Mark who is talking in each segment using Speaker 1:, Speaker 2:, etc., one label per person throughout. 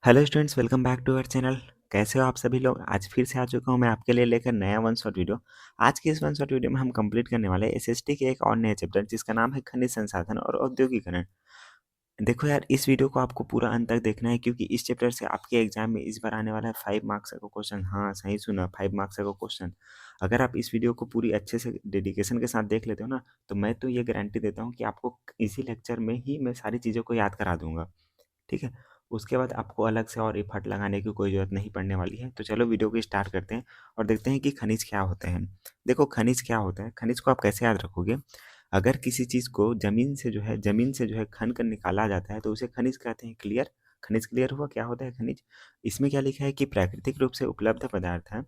Speaker 1: Hello students, welcome back to our channel. कैसे हो आप सभी लोग। आज फिर से आ चुका हूँ मैं आपके लिए लेकर नया वन शॉट वीडियो। आज की इस वन शॉट वीडियो में हम कंप्लीट करने वाले हैं एसएसटी के एक और नए चैप्टर जिसका नाम है खनिज संसाधन और औद्योगिकरण। देखो यार, इस वीडियो को आपको पूरा अंत तक देखना है क्योंकि इस चैप्टर से आपके एग्जाम में इस बार आने वाला है 5 मार्क्स का क्वेश्चन। हाँ, सही सुना, 5 मार्क्स का क्वेश्चन। अगर आप इस वीडियो को पूरी अच्छे से डेडिकेशन के साथ देख लेते हो ना, तो मैं तो ये गारंटी देता हूँ कि आपको इसी लेक्चर में ही मैं सारी चीज़ों को याद करा दूंगा। ठीक है। उसके बाद आपको अलग से और एफर्ट लगाने की कोई ज़रूरत नहीं पड़ने वाली है। तो चलो वीडियो को स्टार्ट करते हैं और देखते हैं कि खनिज क्या होते हैं। देखो, खनिज क्या होता है, खनिज को आप कैसे याद रखोगे। अगर किसी चीज़ को ज़मीन से जो है खन कर निकाला जाता है तो उसे खनिज कहते हैं। क्लियर। खनिज क्लियर हुआ क्या होता है खनिज। इसमें क्या लिखा है कि प्राकृतिक रूप से उपलब्ध पदार्थ है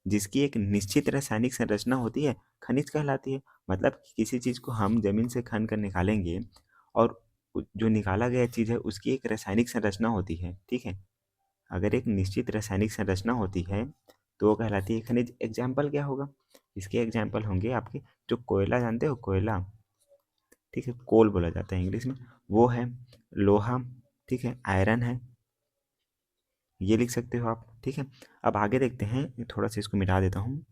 Speaker 1: जिसकी एक निश्चित रासायनिक संरचना होती है, खनिज कहलाती है। मतलब किसी चीज़ को हम ज़मीन से खन कर निकालेंगे और जो निकाला गया चीज़ है उसकी एक रासायनिक संरचना होती है। ठीक है। अगर एक निश्चित रासायनिक संरचना होती है तो वो कहलाती है खनिज। एग्जाम्पल क्या होगा, इसके एग्जाम्पल होंगे आपके जो कोयला, जानते हो कोयला। ठीक है, कोल बोला जाता है इंग्लिश में। वो है लोहा। ठीक है, आयरन है, ये लिख सकते हो आप। ठीक है। अब आगे देखते हैं, थोड़ा सा इसको मिटा देता हूँ।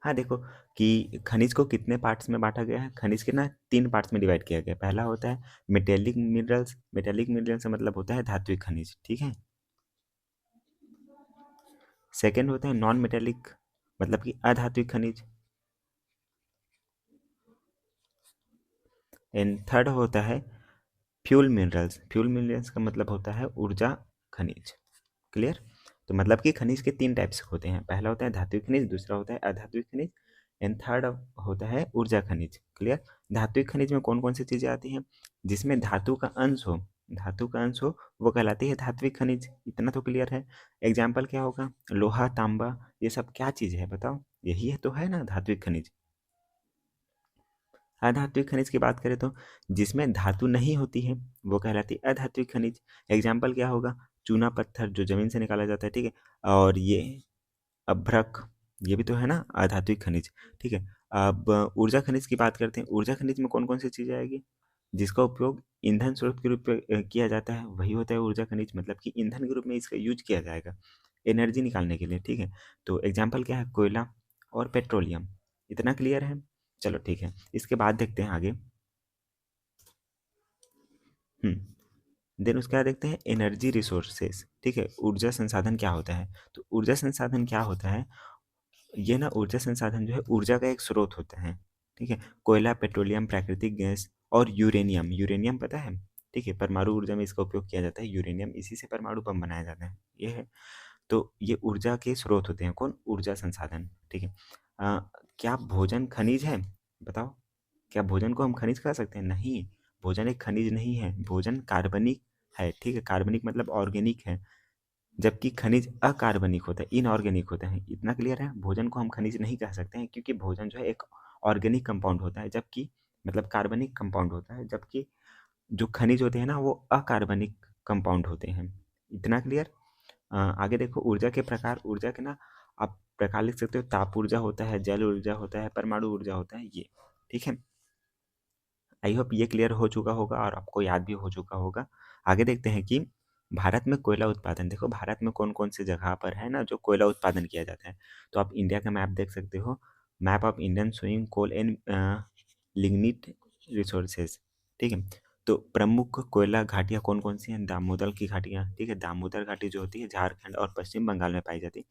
Speaker 1: हाँ देखो कि खनिज को कितने पार्ट्स में बांटा गया है। खनिज के ना 3 पार्ट्स में डिवाइड किया गया है। पहला होता है मेटेलिक मिनरल्स। मेटेलिक मिनरल्स का मतलब होता है धात्विक खनिज। ठीक है। सेकंड होता है नॉन मेटेलिक, मतलब कि अधात्विक खनिज। एंड थर्ड होता है फ्यूल मिनरल्स। फ्यूल मिनरल्स का मतलब होता है ऊर्जा खनिज। क्लियर। तो मतलब कि खनिज के 3 टाइप्स होते हैं। पहला होता है धात्विक खनिज, दूसरा होता है अधात्विक खनिज, एंड थर्ड होता है ऊर्जा खनिज। क्लियर। धात्विक खनिज में कौन कौन सी चीज़ें आती हैं, जिसमें धातु का अंश हो, धातु का अंश हो वो कहलाती है धात्विक खनिज। इतना तो क्लियर है। एग्जाम्पल क्या होगा, लोहा, तांबा, ये सब क्या चीज़ है बताओ, यही है तो है ना धात्विक खनिज। अधात्विक खनिज की बात करें तो जिसमें धातु नहीं होती है वो कहलाती है अधात्विक खनिज। एग्जाम्पल क्या होगा, चूना पत्थर जो जमीन से निकाला जाता है। ठीक है। और ये अभ्रक, ये भी तो है ना अधात्विक खनिज। ठीक है। अब ऊर्जा खनिज की बात करते हैं। ऊर्जा खनिज में कौन कौन सी चीज़ें आएगी, जिसका उपयोग ईंधन स्रोत के रूप में किया जाता है, वही होता है ऊर्जा खनिज। मतलब कि ईंधन के रूप में इसका यूज किया जाएगा एनर्जी निकालने के लिए। ठीक है। तो एग्जाम्पल क्या है, कोयला और पेट्रोलियम। इतना क्लियर है। चलो ठीक है, इसके बाद देखते हैं आगे। देन उसके बाद देखते हैं एनर्जी रिसोर्सेस। ठीक है, ऊर्जा संसाधन क्या होता है। तो ऊर्जा संसाधन क्या होता है, ये ना ऊर्जा संसाधन जो है ऊर्जा का एक स्रोत होता है। ठीक है। कोयला, पेट्रोलियम, प्राकृतिक गैस और यूरेनियम। यूरेनियम पता है। ठीक है, परमाणु ऊर्जा में इसका उपयोग किया जाता है यूरेनियम, इसी से परमाणु बम बनाया जाता है। ये है। तो ये ऊर्जा के स्रोत होते हैं कौन, ऊर्जा संसाधन। ठीक है। अ, क्या भोजन खनिज है, बताओ। क्या भोजन को हम खनिज कह सकते हैं, नहीं। भोजन एक खनिज नहीं है, भोजन कार्बनिक है। ठीक है, कार्बनिक मतलब ऑर्गेनिक है, जबकि खनिज अकार्बनिक होता है, इनऑर्गेनिक होता है। इतना क्लियर है। भोजन को हम खनिज नहीं कह सकते हैं क्योंकि भोजन जो है एक ऑर्गेनिक कंपाउंड होता है, जबकि मतलब कार्बनिक कंपाउंड होता है, जबकि जो खनिज होते हैं ना वो अकार्बनिक कंपाउंड होते हैं। इतना क्लियर। आगे देखो ऊर्जा के प्रकार। ऊर्जा के ना आप प्रकार लिख सकते हो, ताप ऊर्जा होता है, जल ऊर्जा होता है, परमाणु ऊर्जा होता है, ये। ठीक है। आई होप ये क्लियर हो चुका होगा और आपको याद भी हो चुका होगा। आगे देखते हैं कि भारत में कोयला उत्पादन। देखो भारत में कौन कौन सी जगह पर है ना जो कोयला उत्पादन किया जाता है। तो आप इंडिया का मैप देख सकते हो, map of Indian showing coal and lignite resources. ठीक है। तो प्रमुख कोयला घाटियाँ कौन कौन सी हैं, दामोदर की घाटियाँ। ठीक है, दामोदर घाटी जो होती है झारखंड और पश्चिम बंगाल में पाई जाती है,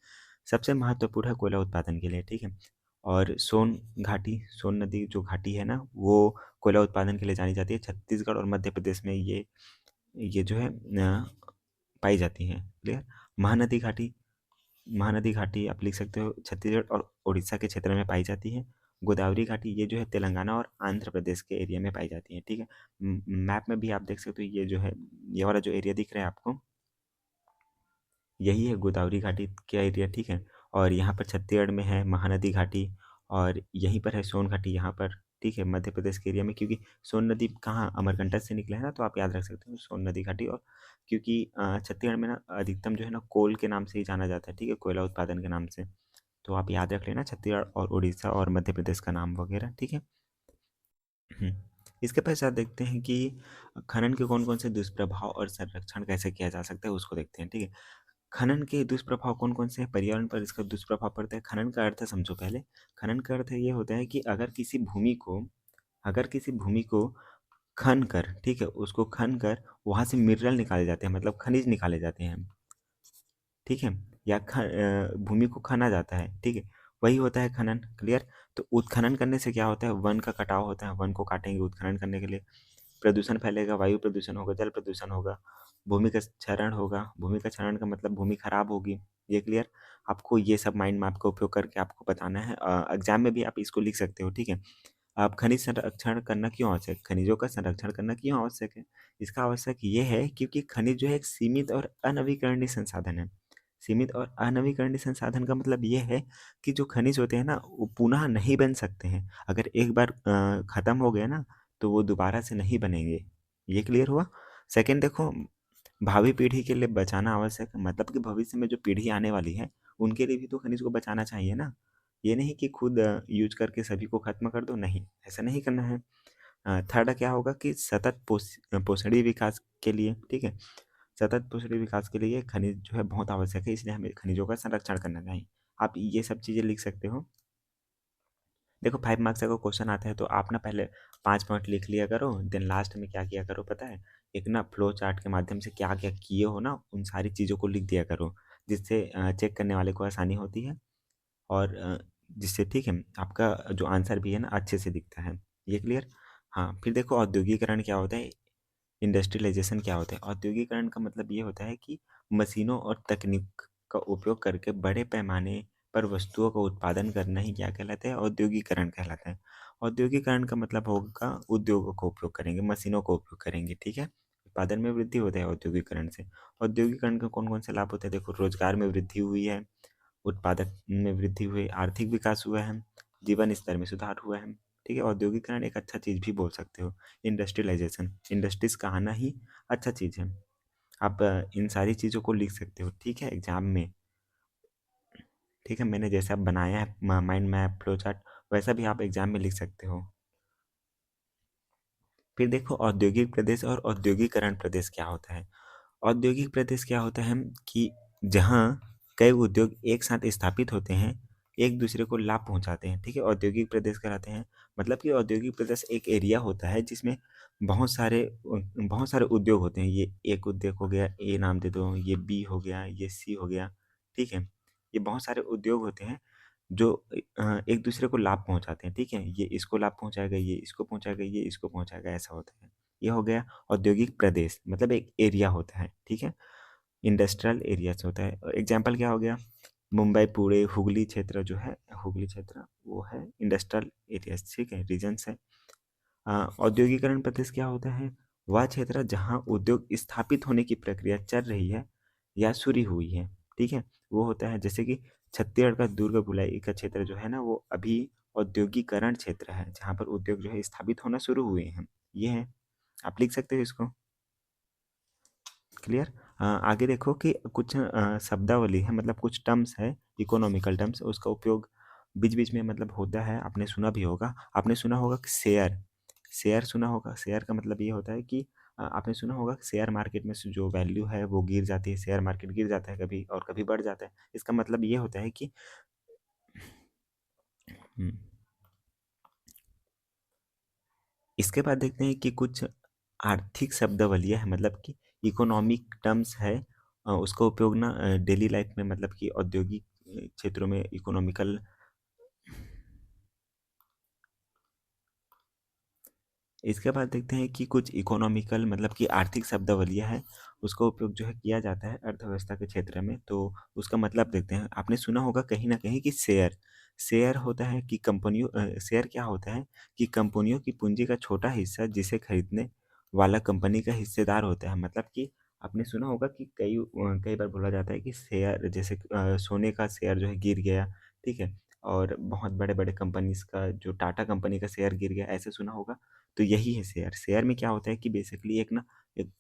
Speaker 1: सबसे महत्वपूर्ण है कोयला उत्पादन के लिए। ठीक है। और सोन घाटी, सोन नदी जो घाटी है ना वो कोयला उत्पादन के लिए जानी जाती है। छत्तीसगढ़ और मध्य प्रदेश में ये जो है पाई जाती हैं। क्लियर। महानदी घाटी, महानदी घाटी आप लिख सकते हो, छत्तीसगढ़ और उड़ीसा के क्षेत्र में पाई जाती है। गोदावरी घाटी ये जो है तेलंगाना और आंध्र प्रदेश के एरिया में पाई जाती है। ठीक है। मैप में भी आप देख सकते हो, ये जो है ये वाला जो एरिया दिख रहा है आपको, यही है गोदावरी घाटी का एरिया। ठीक है। और यहाँ पर छत्तीसगढ़ में है महानदी घाटी, और यहीं पर है सोन घाटी यहाँ पर। ठीक है, मध्य प्रदेश के एरिया में, क्योंकि सोन नदी कहाँ अमरकंटक से निकला है ना, तो आप याद रख सकते हो सोन नदी घाटी। और क्योंकि छत्तीसगढ़ में ना अधिकतम जो है ना कोल के नाम से ही जाना जाता है। ठीक है, कोयला उत्पादन के नाम से। तो आप याद रख लेना छत्तीसगढ़ और उड़ीसा और मध्य प्रदेश का नाम वगैरह। ठीक है। हम्म, इसके पश्चात देखते हैं कि खनन के कौन-कौन से दुष्प्रभाव और संरक्षण कैसे किया जा सकता है, उसको देखते हैं, ठीक है? खनन के दुष्प्रभाव कौन-कौन से हैं? पर्यावरण पर इसका दुष्प्रभाव पड़ता है। खनन का अर्थ समझो पहले। खनन का अर्थ ये होता है कि अगर किसी भूमि को खन कर, ठीक है? उसको खन कर वहाँ से मिनरल निकाले जाते हैं, मतलब खनिज निकाले जाते हैं, ठीक है? या भूमि को खना जाता है, ठीक है? वही होता है खनन, क्लियर? तो उत्खनन करने से क्या होता है? वन का कटाव होता है, वन को काटेंगे उत्खनन करने के लिए, प्रदूषण फैलेगा, वायु प्रदूषण होगा, जल प्रदूषण होगा, भूमि का क्षरण होगा। भूमि का क्षरण का मतलब भूमि खराब होगी, ये क्लियर? आपको ये सब माइंड मैप का उपयोग करके आपको बताना है। एग्जाम में भी आप इसको लिख सकते हो, ठीक है? अब खनिज संरक्षण करना क्यों आवश्यक? खनिजों का संरक्षण करना क्यों आवश्यक है? इसका आवश्यक ये है क्योंकि खनिज जो है एक सीमित और अनवीकरणीय संसाधन है। सीमित और अनवीकरणीय संसाधन का मतलब ये है कि जो खनिज होते हैं ना, वो पुनः नहीं बन सकते हैं। अगर एक बार खत्म हो गए ना, तो वो दोबारा से नहीं बनेंगे। ये क्लियर हुआ? सेकंड देखो, भावी पीढ़ी के लिए बचाना आवश्यक है, मतलब कि भविष्य में जो पीढ़ी आने वाली है, उनके लिए भी तो खनिज को बचाना चाहिए ना। ये नहीं कि खुद यूज करके सभी को खत्म कर दो, नहीं, ऐसा नहीं करना है। थर्ड क्या होगा कि सतत पोषणीय विकास के लिए, ठीक है? सतत पोषणीय विकास के लिए खनिज जो है बहुत आवश्यक है, इसलिए हमें खनिजों का संरक्षण करना चाहिए। आप ये सब चीज़ें लिख सकते हो। देखो 5 मार्क्स का क्वेश्चन आता है तो आप ना पहले 5 पॉइंट लिख लिया करो, देन लास्ट में क्या किया करो पता है? एक ना फ्लो चार्ट के माध्यम से क्या-क्या किए हो ना, उन सारी चीज़ों को लिख दिया करो, जिससे चेक करने वाले को आसानी होती है और जिससे, ठीक है, आपका जो आंसर भी है ना अच्छे से दिखता है। ये क्लियर? हाँ, फिर देखो औद्योगीकरण क्या होता है? इंडस्ट्रियलाइजेशन क्या होता है? औद्योगिकरण का मतलब ये होता है कि मशीनों और तकनीक का उपयोग करके बड़े पैमाने पर वस्तुओं का उत्पादन करना ही क्या कहलाता है? औद्योगिकरण कहलाता है। औद्योगिकरण का मतलब होगा उद्योगों का उपयोग करेंगे, मशीनों का उपयोग करेंगे, ठीक है? उत्पादन में वृद्धि होता है औद्योगिकरण से। औद्योगिकरण के कौन-कौन से लाभ होते हैं? देखो, रोजगार में वृद्धि हुई है, उत्पादक में वृद्धि हुई, आर्थिक विकास हुआ है, जीवन स्तर में सुधार हुआ है, ठीक है? औद्योगिकरण एक अच्छा चीज़ भी बोल सकते हो। इंडस्ट्रियलाइजेशन, इंडस्ट्रीज़ का आना ही अच्छा चीज़ है। आप इन सारी चीज़ों को लिख सकते हो, ठीक है, एग्ज़ाम में, ठीक है? मैंने जैसा बनाया है माइंड मैप, फ्लो चार्ट, वैसा भी आप एग्ज़ाम में लिख सकते हो। फिर देखो औद्योगिक प्रदेश और औद्योगिकरण प्रदेश क्या होता है? औद्योगिक प्रदेश क्या होता है कि जहाँ कई उद्योग एक साथ स्थापित होते हैं, एक दूसरे को लाभ पहुँचाते हैं, ठीक है? औद्योगिक प्रदेश कहलाते हैं। मतलब कि औद्योगिक प्रदेश एक एरिया होता है जिसमें बहुत सारे उद्योग होते हैं। ये एक उद्योग हो गया, ए नाम दे दो, ये बी हो गया, ये सी हो गया, ठीक है? ये बहुत सारे उद्योग होते हैं जो एक दूसरे को लाभ पहुँचाते हैं, ठीक है? ये इसको लाभ पहुँचाएगा, ये इसको पहुँचाएगा, ये इसको पहुँचाएगा, ऐसा होता है। ये हो गया औद्योगिक प्रदेश, मतलब एक एरिया होता है, ठीक है? इंडस्ट्रियल एरियाज़ होता है। एग्ज़ाम्पल क्या हो गया? मुंबई, पुणे, हुगली क्षेत्र जो है, हुगली क्षेत्र वो है इंडस्ट्रियल एरियाज़, ठीक है? रीजन्स है। औद्योगिकरण प्रदेश क्या होता है? वह क्षेत्र जहाँ उद्योग स्थापित होने की प्रक्रिया चल रही है या शुरू हुई है, ठीक है? वो होता है जैसे कि छत्तीसगढ़ का दुर्ग भिलाई का क्षेत्र जो है ना, वो अभी औद्योगिकरण क्षेत्र है, जहाँ पर उद्योग जो है स्थापित होना शुरू हुए हैं। ये है, आप लिख सकते हो इसको। क्लियर? आगे देखो कि कुछ शब्दावली है, मतलब कुछ टर्म्स है, इकोनॉमिकल टर्म्स, उसका उपयोग बीच बीच में मतलब होता है, आपने सुना भी होगा। आपने सुना होगा कि शेयर, शेयर सुना होगा। शेयर का मतलब ये होता है कि आपने सुना होगा कि शेयर मार्केट में जो वैल्यू है वो गिर जाती है, शेयर मार्केट गिर जाता है कभी और कभी बढ़ जाता है। इसका मतलब ये होता है कि हम्म, इसके बाद देखते हैं कि कुछ आर्थिक शब्दावलियाँ हैं, मतलब कि इकोनॉमिक टर्म्स है, उसका उपयोग ना डेली लाइफ में, मतलब कि औद्योगिक क्षेत्रों में इकोनॉमिकल, इसके बाद देखते हैं कि कुछ इकोनॉमिकल मतलब कि आर्थिक शब्दावलियाँ हैं, उसका उपयोग जो है किया जाता है अर्थव्यवस्था के क्षेत्र में। तो उसका मतलब देखते हैं। आपने सुना होगा कहीं न कहीं कि शेयर, शेयर होता है कि शेयर क्या होता है कि कंपनियों की पूँजी का छोटा हिस्सा जिसे खरीदने वाला कंपनी का हिस्सेदार होता है। मतलब कि आपने सुना होगा कि कई बार बोला जाता है कि शेयर जैसे सोने का शेयर जो है गिर गया, ठीक है? और बहुत बड़े-बड़े कंपनीज़ का जो टाटा कंपनी का शेयर गिर गया, ऐसे सुना होगा। तो यही है शेयर। शेयर में क्या होता है कि बेसिकली एक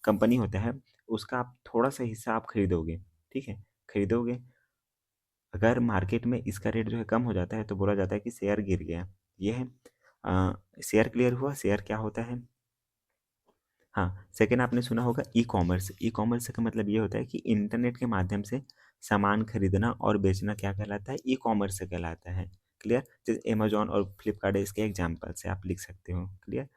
Speaker 1: कंपनी होता है, उसका आप थोड़ा-सा हिस्सा आप खरीदोगे, ठीक है? खरीदोगे, अगर मार्केट में इसका रेट जो है कम हो जाता है तो बोला जाता है कि शेयर गिर गया। ये है शेयर। क्लियर हुआ शेयर क्या होता है? हाँ, सेकंड आपने सुना होगा ई-कॉमर्स। ई-कॉमर्स का मतलब ये होता है कि इंटरनेट के माध्यम से सामान खरीदना और बेचना क्या कहलाता है? ई-कॉमर्स से कहलाता है। क्लियर? जैसे अमेज़न और फ्लिपकार्ट है, इसके एग्ज़ाम्पल्स हैं, आप लिख सकते हो। क्लियर?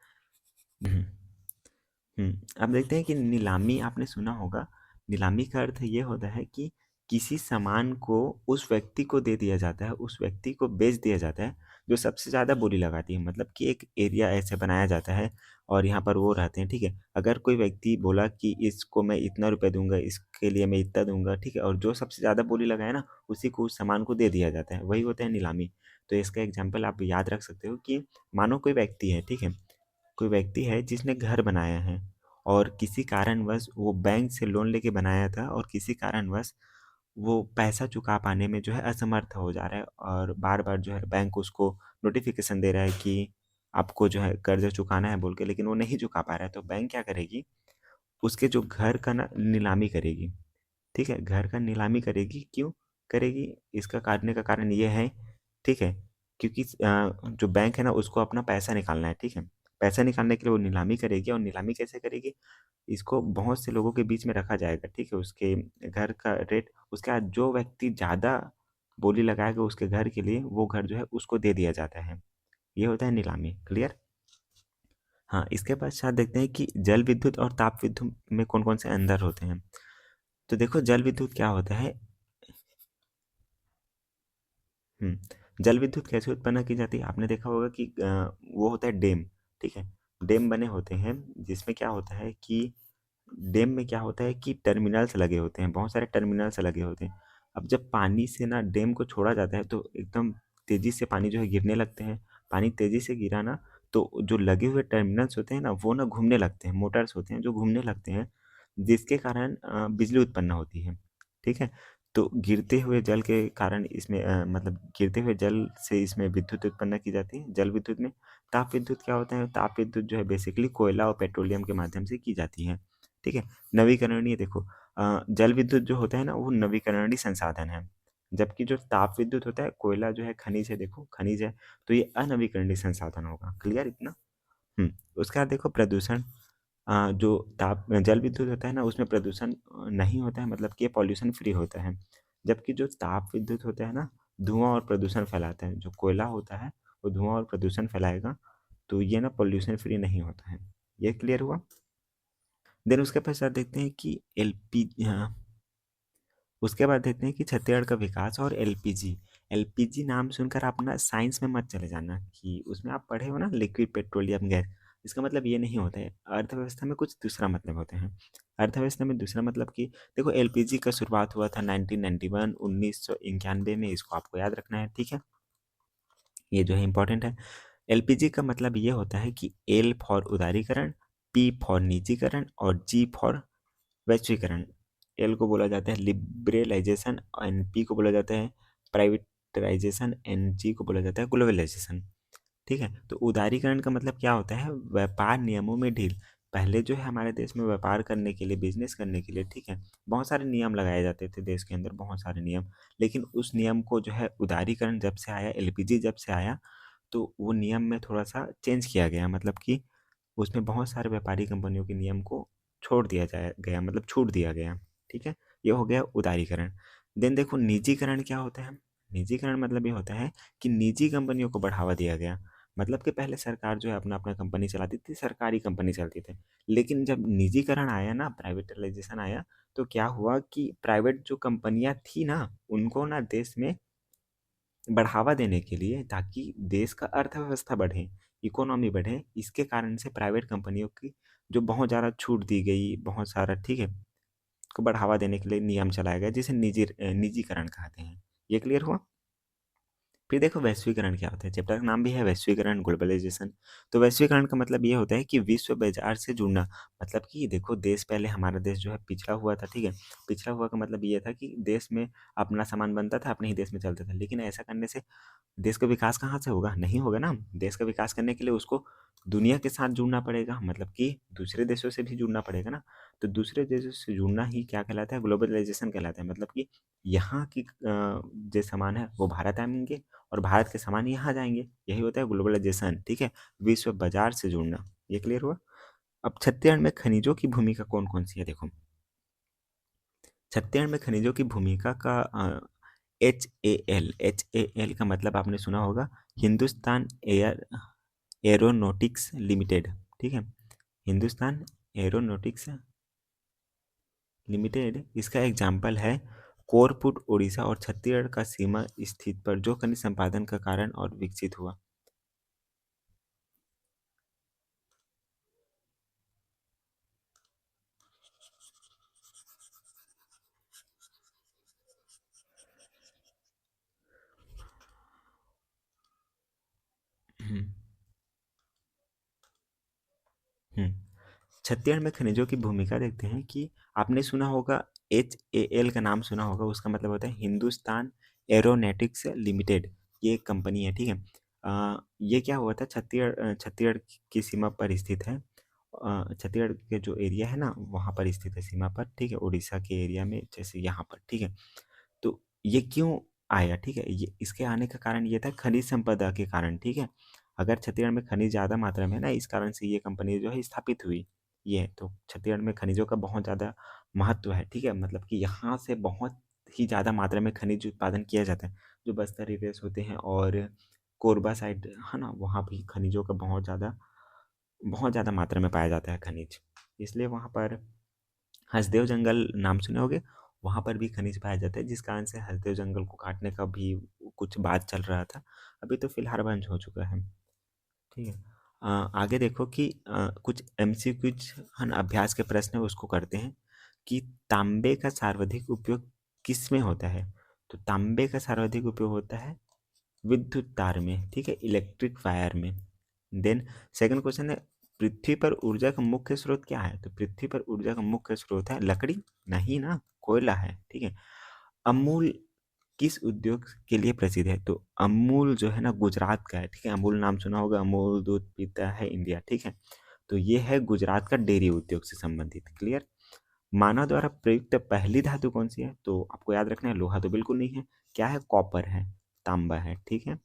Speaker 1: हुँ। अब देखते हैं कि नीलामी आपने सुना होगा। नीलामी का अर्थ ये होता है कि किसी सामान को उस व्यक्ति को दे दिया जाता है, उस व्यक्ति को बेच दिया जाता है, जो सबसे ज़्यादा बोली लगाती है। मतलब कि एक एरिया ऐसे बनाया जाता है और यहाँ पर वो रहते हैं, ठीक है? अगर कोई व्यक्ति बोला कि इसको मैं इतना रुपए दूँगा, इसके लिए मैं इतना दूँगा, ठीक है? और जो सबसे ज़्यादा बोली लगाए ना, उसी को उस सामान को दे दिया जाता है, वही होता है नीलामी। तो इसका एग्ज़ाम्पल आप याद रख सकते हो कि मानो कोई व्यक्ति है, ठीक है? कोई व्यक्ति है जिसने घर बनाया है और किसी कारणवश वो बैंक से लोन लेके बनाया था और किसी कारणवश वो पैसा चुका पाने में जो है असमर्थ हो जा रहा है और बार-बार जो है बैंक उसको नोटिफ़िकेशन दे रहा है कि आपको जो है कर्ज़ चुकाना है बोल के, लेकिन वो नहीं चुका पा रहा है। तो बैंक क्या करेगी, उसके जो घर का ना नीलामी करेगी। ठीक है? घर का नीलामी करेगी, क्यों करेगी? इसका करने का कारण ये है, ठीक है? क्योंकि जो बैंक है ना उसको अपना पैसा निकालना है, ठीक है? पैसा निकालने के लिए वो नीलामी करेगी और नीलामी कैसे करेगी? इसको बहुत से लोगों के बीच में रखा जाएगा, ठीक है? उसके घर का रेट, उसके बाद जो व्यक्ति ज़्यादा बोली लगाएगा उसके घर के लिए, वो घर जो है उसको दे दिया जाता है। ये होता है नीलामी, क्लियर? हाँ, इसके पश्चात देखते हैं कि जल विद्युत और ताप विद्युत में कौन-कौन से अंतर होते हैं। तो देखो जल विद्युत क्या होता है। हुँ। जल विद्युत कैसे उत्पन्न की जाती है? आपने देखा होगा कि वो होता है डैम, ठीक है? डैम बने होते हैं जिसमें क्या होता है कि डैम में क्या होता है कि टर्मिनल्स लगे होते हैं, बहुत सारे टर्मिनल्स लगे होते हैं। अब जब पानी से ना डैम को छोड़ा जाता है तो एकदम तेज़ी से पानी जो है गिरने लगते हैं। पानी तेज़ी से गिरा ना तो जो लगे हुए टर्मिनल्स होते हैं ना वो ना घूमने लगते हैं, मोटर्स होते हैं जो घूमने लगते हैं, जिसके कारण बिजली उत्पन्न होती है, ठीक है? तो गिरते हुए जल के कारण इसमें मतलब गिरते हुए जल से इसमें विद्युत उत्पन्न की जाती है, जल विद्युत में। ताप विद्युत क्या होता है? ताप विद्युत जो है बेसिकली कोयला और पेट्रोलियम के माध्यम से की जाती है, ठीक है? नवीकरणीय देखो, जल विद्युत जो होता है ना वो नवीकरणीय संसाधन है, जबकि जो ताप विद्युत होता है कोयला जो है खनिज है, देखो खनिज है, तो ये अनवीकरणीय संसाधन होगा। क्लियर इतना? उसके बाद देखो प्रदूषण, जो ताप जल विद्युत होता है ना उसमें प्रदूषण नहीं होता है, मतलब कि ये पॉल्यूशन फ्री होता है, जबकि जो ताप विद्युत होता है ना धुआं और प्रदूषण फैलाता है। जो कोयला होता है वो धुआं और प्रदूषण फैलाएगा, तो ये ना पॉल्यूशन फ्री नहीं होता है। ये क्लियर हुआ? देन उसके पश्चात देखते हैं कि एलपी हाँ, उसके बाद देखते हैं कि छत्तीसगढ़ का विकास और एलपीजी। एलपीजी नाम सुनकर आप ना साइंस में मत चले जाना कि उसमें आप पढ़े हो ना लिक्विड पेट्रोलियम गैस। इसका मतलब ये नहीं होता है, अर्थव्यवस्था में कुछ दूसरा मतलब होते हैं। अर्थव्यवस्था में दूसरा मतलब कि देखो एलपीजी का शुरुआत हुआ था 1991 1991 में, इसको आपको याद रखना है, ठीक है? ये जो है इंपॉर्टेंट है। एलपीजी का मतलब ये होता है कि एल फॉर उदारीकरण, पी फॉर निजीकरण और जी फॉर वैश्वीकरण। एल को बोला जाता है लिबरलाइजेशन, एन पी को बोला जाता है प्राइवेटाइजेशन, एन जी को बोला जाता है ग्लोबलाइजेशन, ठीक है? तो उदारीकरण का मतलब क्या होता है? व्यापार नियमों में ढील। पहले जो है हमारे देश में व्यापार करने के लिए, बिजनेस करने के लिए, ठीक है, बहुत सारे नियम लगाए जाते थे देश के अंदर, बहुत सारे नियम। लेकिन उस नियम को जो है उदारीकरण जब से आया, एलपीजी जब से आया, तो वो नियम में थोड़ा सा चेंज किया गया, मतलब कि उसमें बहुत सारे व्यापारी कंपनियों के नियम को छोड़ दिया जाया गया, मतलब छूट दिया गया, ठीक है? ये हो गया उदारीकरण। देन देखो निजीकरण क्या होता है? निजीकरण मतलब ये होता है कि निजी कंपनियों को बढ़ावा दिया गया। मतलब कि पहले सरकार जो है अपना-अपना कंपनी चलाती थी, सरकारी कंपनी चलती थी। लेकिन जब निजीकरण आया ना, प्राइवेटाइजेशन आया, तो क्या हुआ कि प्राइवेट जो कंपनियाँ थी ना, उनको ना देश में बढ़ावा देने के लिए, ताकि देश का अर्थव्यवस्था बढ़े, इकोनॉमी बढ़े, इसके कारण से प्राइवेट कंपनियों की जो बहुत ज़्यादा छूट दी गई, बहुत सारा, ठीक है, को बढ़ावा देने के लिए नियम चलाया गया जिसे निजीकरण कहते हैं। ये क्लियर हुआ? फिर देखो वैश्वीकरण क्या होता है, चैप्टर का नाम भी है वैश्वीकरण, ग्लोबलाइजेशन। तो वैश्वीकरण का मतलब ये होता है कि विश्व बाजार से जुड़ना। मतलब कि देखो देश, पहले हमारा देश जो है पिछड़ा हुआ था, ठीक है? पिछड़ा हुआ का मतलब ये था कि देश में अपना सामान बनता था, अपने ही देश में चलता था, लेकिन ऐसा करने से देश का विकास कहाँ से होगा? नहीं होगा ना। देश का विकास करने के लिए उसको दुनिया के साथ जुड़ना पड़ेगा, मतलब कि दूसरे देशों से भी जुड़ना पड़ेगा ना। तो दूसरे देशों से जुड़ना ही क्या कहलाता है? ग्लोबलाइजेशन कहलाता है। मतलब कि यहाँ की जो सामान है वो भारत आएंगे और भारत के सामान यहाँ जाएंगे, यही होता है ग्लोबलाइजेशन, ठीक है? विश्व बाजार से जुड़ना। ये क्लियर हुआ? अब छत्तीसगढ़ में खनिजों की भूमिका कौन-कौन सी है देखो। छत्तीसगढ़ में खनिजों की भूमिका का HAL, HAL का मतलब आपने सुना होगा, हिंदुस्तान एरोनॉटिक्स लिमिटेड, ठीक है। हिंदुस्तान एरोनॉटिक्स लिमिटेड इसका एग्जाम्पल है कोरपुट उड़ीसा और छत्तीसगढ़ का सीमा स्थित पर जो खनिज संपादन का कारण और विकसित हुआ। हम्म, हम्म। छत्तीसगढ़ में खनिजों की भूमिका देखते हैं कि आपने सुना होगा, HAL का नाम सुना होगा, उसका मतलब होता है हिंदुस्तान एरोनॉटिक्स लिमिटेड। ये एक कंपनी है, ठीक है। ये क्या हुआ था, छत्तीसगढ़ की सीमा पर स्थित है। छत्तीसगढ़ के जो एरिया है ना, वहाँ पर स्थित है सीमा पर, ठीक है, उड़ीसा के एरिया में, जैसे यहाँ पर, ठीक है। तो ये क्यों आया, ठीक है, ये इसके आने का कारण ये था खनिज संपदा के कारण, ठीक है। अगर छत्तीसगढ़ में खनिज ज़्यादा मात्रा में है ना, इस कारण से ये कंपनी जो है स्थापित हुई। ये तो छत्तीसगढ़ में खनिजों का बहुत ज़्यादा महत्व है, ठीक है, मतलब कि यहाँ से बहुत ही ज़्यादा मात्रा में खनिज उत्पादन किया जाता है। जो बस्तर एरियाज होते हैं और कोरबा साइड है ना, वहाँ भी खनिजों का बहुत ज़्यादा मात्रा में पाया जाता है खनिज। इसलिए वहाँ पर हसदेव जंगल नाम सुने होंगे, वहाँ पर भी खनिज पाया जाता है, जिस कारण से हसदेव जंगल को काटने का भी कुछ बात चल रहा था। अभी तो फिलहाल बंद हो चुका है, ठीक है। आगे देखो कि कुछ MCQs है ना, अभ्यास के प्रश्न है, उसको करते हैं कि तांबे का सर्वाधिक उपयोग किस में होता है। तो तांबे का सर्वाधिक उपयोग होता है विद्युत तार में, ठीक है, इलेक्ट्रिक वायर में। देन सेकंड क्वेश्चन है, पृथ्वी पर ऊर्जा का मुख्य स्रोत क्या है। तो पृथ्वी पर ऊर्जा का मुख्य स्रोत है लकड़ी, नहीं ना, कोयला है, ठीक है। अमूल किस उद्योग के लिए प्रसिद्ध है। तो अमूल जो है ना, गुजरात का है, ठीक है। अमूल नाम सुना होगा, अमूल दूध पीता है इंडिया, ठीक है। तो ये है गुजरात का डेयरी उद्योग से संबंधित, क्लियर। मानव द्वारा प्रयुक्त पहली धातु कौन सी है। तो आपको याद रखना है, लोहा तो बिल्कुल नहीं है, क्या है, कॉपर है, तांबा है, ठीक है।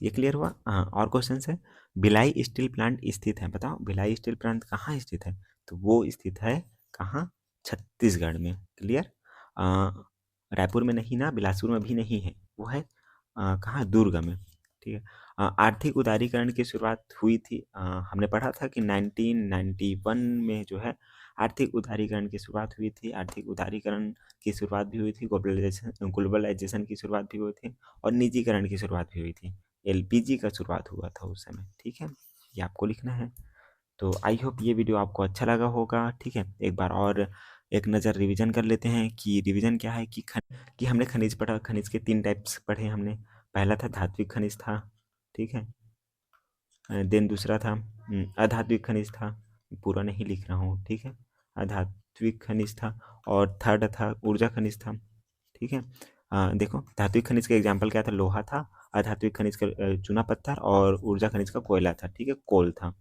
Speaker 1: ये क्लियर हुआ। हाँ, और क्वेश्चन है, भिलाई स्टील प्लांट स्थित है, बताओ भिलाई स्टील प्लांट कहाँ स्थित है। तो वो स्थित है कहाँ, छत्तीसगढ़ में, क्लियर। रायपुर में नहीं ना, बिलासपुर में भी नहीं है, वो है कहाँ, दुर्ग में, ठीक है। आर्थिक उदारीकरण की शुरुआत हुई थी, हमने पढ़ा था कि 1991 में जो है आर्थिक उदारीकरण की शुरुआत हुई थी। आर्थिक उदारीकरण की शुरुआत भी हुई थी, ग्लोबलाइजेशन की शुरुआत भी हुई थी, और निजीकरण की शुरुआत भी हुई थी। LPG का शुरुआत हुआ था उस समय, ठीक है। ये आपको लिखना है। तो आई होप ये वीडियो आपको अच्छा लगा होगा, ठीक है। एक बार और एक नज़र रिवीजन कर लेते हैं कि रिवीजन क्या है, कि हमने खनिज पढ़ा, खनिज के 3 टाइप्स पढ़े हमने। पहला था धात्विक खनिज था, ठीक है। देन दूसरा था अधात्विक खनिज था, पूरा नहीं लिख रहा हूँ, ठीक है। अधात्विक खनिज था, और थर्ड था ऊर्जा खनिज था, ठीक है। देखो धात्विक खनिज का एग्जाम्पल क्या था, लोहा था। अधात्विक खनिज का चूना पत्थर, और ऊर्जा खनिज का कोयला था, ठीक है, कोल था,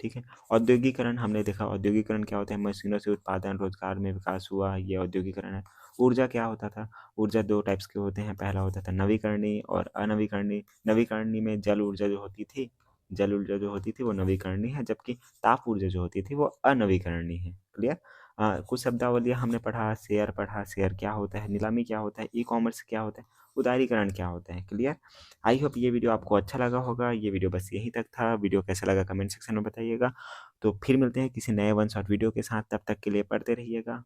Speaker 1: ठीक है। औद्योगिकरण हमने देखा, औद्योगिकरण क्या होता है, मशीनों से उत्पादन, रोजगार में विकास हुआ, ये औद्योगिकरण है। ऊर्जा क्या होता था, ऊर्जा 2 टाइप्स के होते हैं, पहला होता था नवीकरणीय और अनवीकरणीय। नवीकरणीय में जल ऊर्जा जो होती थी, जल ऊर्जा जो होती थी वो नवीकरणीय है, जबकि ताप ऊर्जा जो होती थी वो अनवीकरणीय है, क्लियर। कुछ शब्दावलियाँ हमने पढ़ा, शेयर पढ़ा, शेयर क्या होता है, नीलामी क्या होता है, ई-कॉमर्स क्या होता है, उदारीकरण क्या होता है, क्लियर। आई होप ये वीडियो आपको अच्छा लगा होगा। ये वीडियो बस यहीं तक था। वीडियो कैसा लगा कमेंट सेक्शन में बताइएगा। तो फिर मिलते हैं किसी नए वन शॉट वीडियो के साथ, तब तक के लिए पढ़ते रहिएगा।